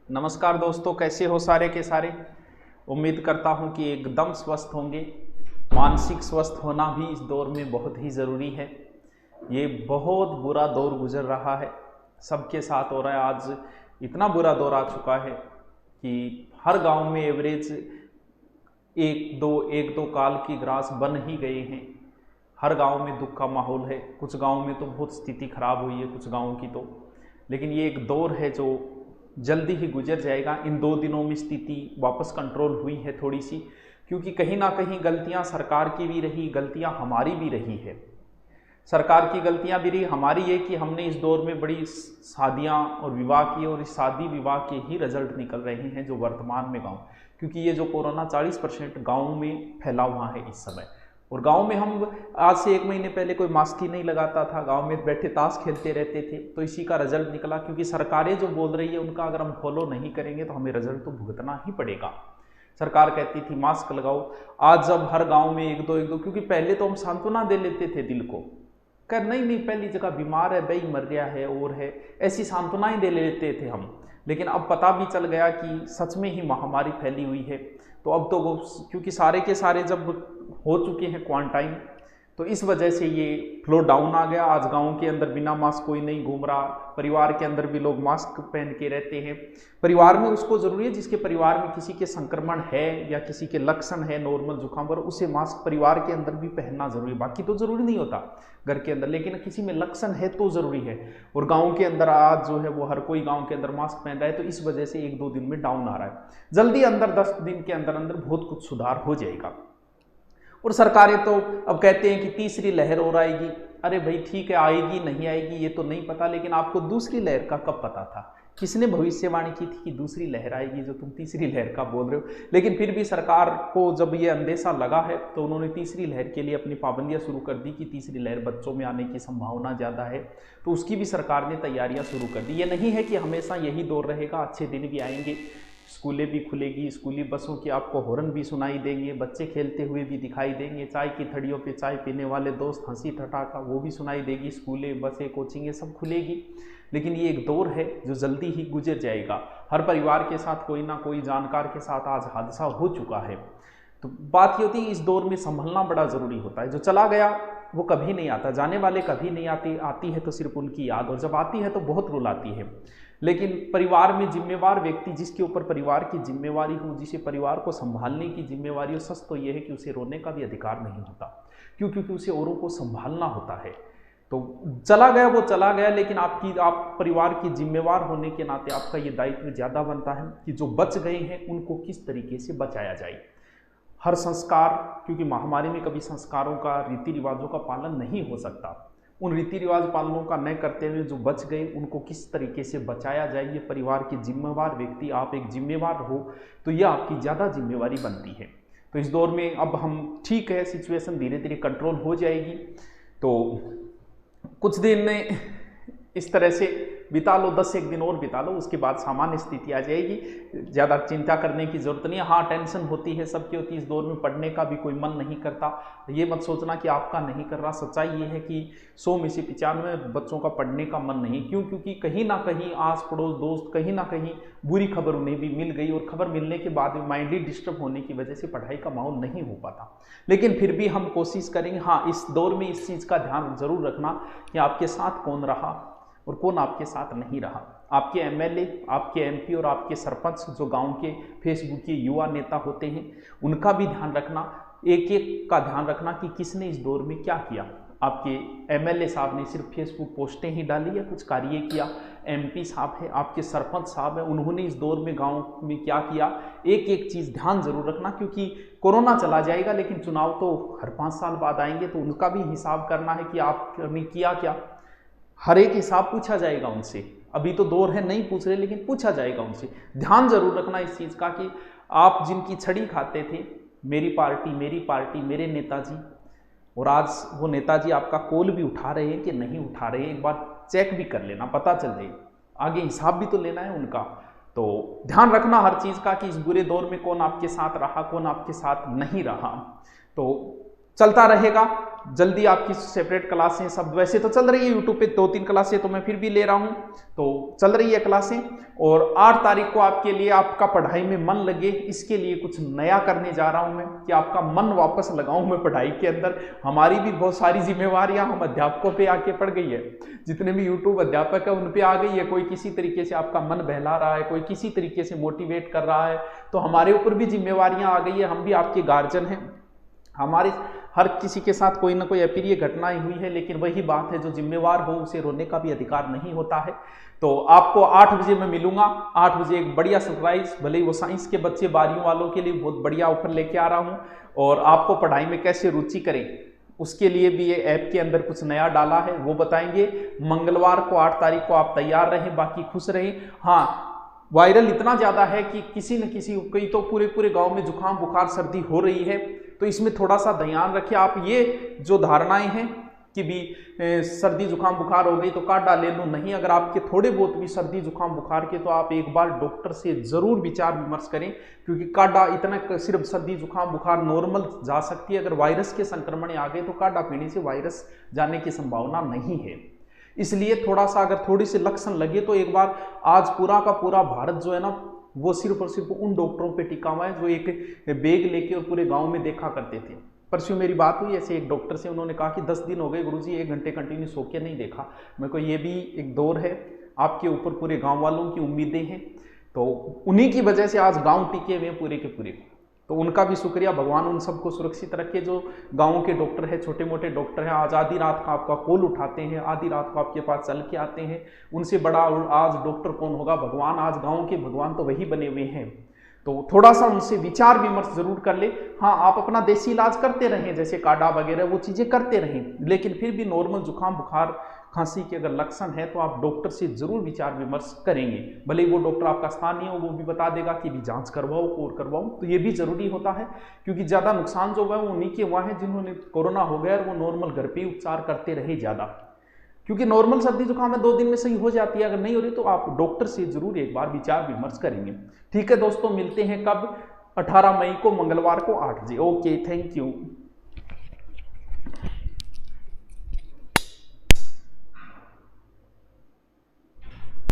नमस्कार दोस्तों, कैसे हो सारे के सारे। उम्मीद करता हूं कि एकदम स्वस्थ होंगे। मानसिक स्वस्थ होना भी इस दौर में बहुत ही ज़रूरी है। ये बहुत बुरा दौर गुजर रहा है, सबके साथ हो रहा है। आज इतना बुरा दौर आ चुका है कि हर गांव में एवरेज एक दो काल की ग्रास बन ही गए हैं। हर गांव में दुख का माहौल है। कुछ गांव में तो बहुत स्थिति खराब हुई है, कुछ गांवों की तो। लेकिन ये एक दौर है जो जल्दी ही गुजर जाएगा। इन 2 दिनों में स्थिति वापस कंट्रोल हुई है थोड़ी सी, क्योंकि कहीं ना कहीं गलतियां सरकार की भी रही, गलतियां हमारी भी रही है। सरकार की गलतियां भी रही, हमारी ये कि हमने इस दौर में बड़ी शादियां और विवाह किए, और इस शादी विवाह के ही रिजल्ट निकल रहे हैं जो वर्तमान में गाँव, क्योंकि ये जो कोरोना 40% गाँव में फैला हुआ है इस समय। और गांव में हम आज से 1 महीने पहले कोई मास्क ही नहीं लगाता था, गांव में बैठे ताश खेलते रहते थे। तो इसी का रिजल्ट निकला, क्योंकि सरकारें जो बोल रही है उनका अगर हम फॉलो नहीं करेंगे तो हमें रिजल्ट तो भुगतना ही पड़ेगा। सरकार कहती थी मास्क लगाओ, आज जब हर गांव में एक दो, क्योंकि पहले तो हम सांत्वना दे लेते थे दिल को, कर नहीं पहली जगह बीमार है, भाई मर गया है और है, ऐसी सांत्वनाएं दे लेते थे हम। लेकिन अब पता भी चल गया कि सच में ही महामारी फैली हुई है। तो अब तो वो, क्योंकि सारे के सारे जब हो चुके हैं क्वारंटाइन, तो इस वजह से ये फ्लो डाउन आ गया। आज गांव के अंदर बिना मास्क कोई नहीं घूम रहा, परिवार के अंदर भी लोग मास्क पहन के रहते हैं। परिवार में उसको जरूरी है जिसके परिवार में किसी के संक्रमण है या किसी के लक्षण है नॉर्मल जुकाम पर, उसे मास्क परिवार के अंदर भी पहनना जरूरी है। बाकी तो जरूरी नहीं होता घर के अंदर, लेकिन किसी में लक्षण है तो जरूरी है। और गाँव के अंदर आज जो है वो हर कोई गाँव के अंदर मास्क पहन रहा है, तो इस वजह से 1-2 दिन में डाउन आ रहा है। जल्दी अंदर 10 दिन के अंदर अंदर बहुत कुछ सुधार हो जाएगा। और सरकारें तो अब कहते हैं कि तीसरी लहर और आएगी। अरे भाई ठीक है, आएगी नहीं आएगी ये तो नहीं पता, लेकिन आपको दूसरी लहर का कब पता था? किसने भविष्यवाणी की थी कि दूसरी लहर आएगी, जो तुम तीसरी लहर का बोल रहे हो? लेकिन फिर भी सरकार को जब ये अंदेशा लगा है तो उन्होंने तीसरी लहर के लिए अपनी पाबंदियां शुरू कर दी कि तीसरी लहर बच्चों में आने की संभावना ज़्यादा है, तो उसकी भी सरकार ने तैयारियां शुरू कर दी। ये नहीं है कि हमेशा यही दौर रहेगा, अच्छे दिन भी आएंगे, स्कूलें भी खुलेगी, स्कूली बसों की आपको हॉर्न भी सुनाई देंगे, बच्चे खेलते हुए भी दिखाई देंगे, चाय की थड़ियों पे चाय पीने वाले दोस्त, हंसी ठठाका वो भी सुनाई देगी, स्कूलें बसें कोचिंगें सब खुलेगी। लेकिन ये एक दौर है जो जल्दी ही गुजर जाएगा। हर परिवार के साथ कोई ना कोई जानकार के साथ आज हादसा हो चुका है। तो बात ये होती है, इस दौर में संभलना बड़ा ज़रूरी होता है। जो चला गया वो कभी नहीं आता, जाने वाले कभी नहीं आती, आती है तो सिर्फ उनकी याद, और जब आती है तो बहुत रुलाती है। लेकिन परिवार में जिम्मेवार व्यक्ति, जिसके ऊपर परिवार की जिम्मेवारी हो, जिसे परिवार को संभालने की जिम्मेवारी हो, सच तो यह है कि उसे रोने का भी अधिकार नहीं होता। क्यों? क्योंकि उसे औरों को संभालना होता है। तो चला गया वो चला गया, लेकिन आप परिवार की जिम्मेवार होने के नाते आपका ये दायित्व ज़्यादा बनता है कि जो बच गए हैं उनको किस तरीके से बचाया जाए। हर संस्कार, क्योंकि महामारी में कभी संस्कारों का, रीति रिवाजों का पालन नहीं हो सकता, उन रीति रिवाज पालनों का न करते हुए जो बच गए उनको किस तरीके से बचाया जाए, ये परिवार के जिम्मेवार व्यक्ति, आप एक जिम्मेवार हो तो यह आपकी ज़्यादा जिम्मेवारी बनती है। तो इस दौर में अब हम ठीक है, सिचुएशन धीरे धीरे कंट्रोल हो जाएगी। तो कुछ दिन इस तरह से बिता लो, 10-1 दिन और बिता लो, उसके बाद सामान्य स्थिति आ जाएगी। ज़्यादा चिंता करने की जरूरत नहीं है। हाँ, टेंशन होती है, सबकी होती है। इस दौर में पढ़ने का भी कोई मन नहीं करता, ये मत सोचना कि आपका नहीं कर रहा। सच्चाई ये है कि 100 में से 95 बच्चों का पढ़ने का मन नहीं। क्यों? क्योंकि कहीं ना कहीं आस पड़ोस दोस्त, कहीं ना कहीं बुरी खबर उन्हें भी मिल गई, और खबर मिलने के बाद माइंडली डिस्टर्ब होने की वजह से पढ़ाई का माहौल नहीं हो पाता। लेकिन फिर भी हम कोशिश करेंगे। हाँ, इस दौर में इस चीज़ का ध्यान जरूर रखना कि आपके साथ कौन रहा और कौन आपके साथ नहीं रहा। आपके एमएलए, आपके एमपी और आपके सरपंच, जो गांव के फेसबुक के युवा नेता होते हैं, उनका भी ध्यान रखना। एक एक का ध्यान रखना कि किसने इस दौर में क्या किया। आपके एमएलए साहब ने सिर्फ फेसबुक पोस्टें ही डाली या कुछ कार्य किया? एमपी साहब है, आपके सरपंच साहब है, उन्होंने इस दौर में गाँव में क्या किया? एक एक चीज़ ध्यान जरूर रखना, क्योंकि कोरोना चला जाएगा लेकिन चुनाव तो हर 5 साल बाद आएंगे, तो उनका भी हिसाब करना है कि आपने किया क्या। हर एक हिसाब पूछा जाएगा उनसे। अभी तो दौर है नहीं पूछ रहे, लेकिन पूछा जाएगा उनसे। ध्यान जरूर रखना इस चीज़ का कि आप जिनकी छड़ी खाते थे, मेरी पार्टी, मेरे नेताजी, और आज वो नेताजी आपका कॉल भी उठा रहे हैं कि नहीं उठा रहे हैं, एक बार चेक भी कर लेना, पता चल जाए। आगे हिसाब भी तो लेना है उनका। तो ध्यान रखना हर चीज़ का कि इस बुरे दौर में कौन आपके साथ रहा, कौन आपके साथ नहीं रहा। तो चलता रहेगा। जल्दी आपकी सेपरेट क्लासें सब वैसे तो चल रही है यूट्यूब पे, 2-3 क्लासें तो मैं फिर भी ले रहा हूँ, तो चल रही है क्लासें। और 8 तारीख को आपके लिए आपका पढ़ाई में मन लगे, इसके लिए कुछ नया करने जा रहा हूँ मैं, कि आपका मन वापस लगाऊं मैं पढ़ाई के अंदर। हमारी भी बहुत सारी जिम्मेवारियां हम अध्यापकों पे आके पड़ गई है, जितने भी यूट्यूब अध्यापक है उन पे आ गई है। कोई किसी तरीके से आपका मन बहला रहा है, कोई किसी तरीके से मोटिवेट कर रहा है, तो हमारे ऊपर भी जिम्मेवारियां आ गई है। हम भी आपके गार्जियन हैं, हमारे हर किसी के साथ कोई ना कोई अप्रिय घटनाएं हुई है, लेकिन वही बात है, जो जिम्मेवार हो उसे रोने का भी अधिकार नहीं होता है। तो आपको 8 बजे मैं मिलूंगा, 8 बजे एक बढ़िया सरप्राइज, भले ही वो साइंस के बच्चे 12वीं वालों के लिए बहुत बढ़िया ऑफर लेके आ रहा हूं। और आपको पढ़ाई में कैसे रुचि करें उसके लिए भी ये ऐप के अंदर कुछ नया डाला है, वो बताएंगे। मंगलवार को 8 तारीख को आप तैयार रहें, बाकी खुश रहें। हाँ, वायरल इतना ज्यादा है कि किसी न किसी कई तो पूरे गांव में जुकाम बुखार सर्दी हो रही है, तो इसमें थोड़ा सा ध्यान रखिए। आप ये जो धारणाएं हैं कि भी सर्दी जुकाम बुखार हो गई तो काढ़ा ले लो, नहीं। अगर आपके थोड़े बहुत भी सर्दी जुकाम बुखार के, तो आप एक बार डॉक्टर से जरूर विचार विमर्श करें, क्योंकि काढ़ा इतना सिर्फ सर्दी जुकाम बुखार नॉर्मल जा सकती है। अगर वायरस के संक्रमण आ गए तो काढ़ा पीने से वायरस जाने की संभावना नहीं है। इसलिए थोड़ा सा अगर थोड़ी सी लक्षण लगे तो एक बार, आज पूरा का पूरा भारत जो है ना, वो सिर्फ और सिर्फ उन डॉक्टरों पे टिका हुआ है जो एक बैग लेके और पूरे गांव में देखा करते थे। परसों मेरी बात हुई ऐसे एक डॉक्टर से, उन्होंने कहा कि 10 दिन हो गए गुरुजी, 1 घंटे कंटिन्यू सो के नहीं देखा। मेरे को ये भी एक दौर है, आपके ऊपर पूरे गांव वालों की उम्मीदें हैं, तो उन्हीं की वजह से आज गांव टिके हुए पूरे के पूरे। तो उनका भी शुक्रिया, भगवान उन सबको सुरक्षित रखे जो गाँव के डॉक्टर है, छोटे मोटे डॉक्टर हैं। आज आधी रात का आपका कॉल उठाते हैं, आधी रात को आपके पास चल के आते हैं। उनसे बड़ा आज डॉक्टर कौन होगा? भगवान। आज गाँव के भगवान तो वही बने हुए हैं। तो थोड़ा सा उनसे विचार विमर्श जरूर कर ले। हाँ, आप अपना देसी इलाज करते रहें, जैसे काढ़ा वगैरह वो चीज़ें करते रहें, लेकिन फिर भी नॉर्मल जुकाम बुखार खांसी के अगर लक्षण है तो आप डॉक्टर से जरूर विचार विमर्श करेंगे। भले ही वो डॉक्टर आपका स्थानीय हो, वो भी बता देगा कि भी जांच करवाओ और करवाओ, तो ये भी जरूरी होता है, क्योंकि ज़्यादा नुकसान जो है वो उन्हीं के वहाँ है जिन्होंने कोरोना हो गया और वो नॉर्मल घर पे उपचार करते रहे ज़्यादा। क्योंकि नॉर्मल सर्दी जुकाम में 2 दिन में सही हो जाती है, अगर नहीं हो रही तो आप डॉक्टर से जरूर एक बार विचार विमर्श करेंगे। ठीक है दोस्तों, मिलते हैं कब? 18 मई को, मंगलवार को 8 बजे। Okay, thank you.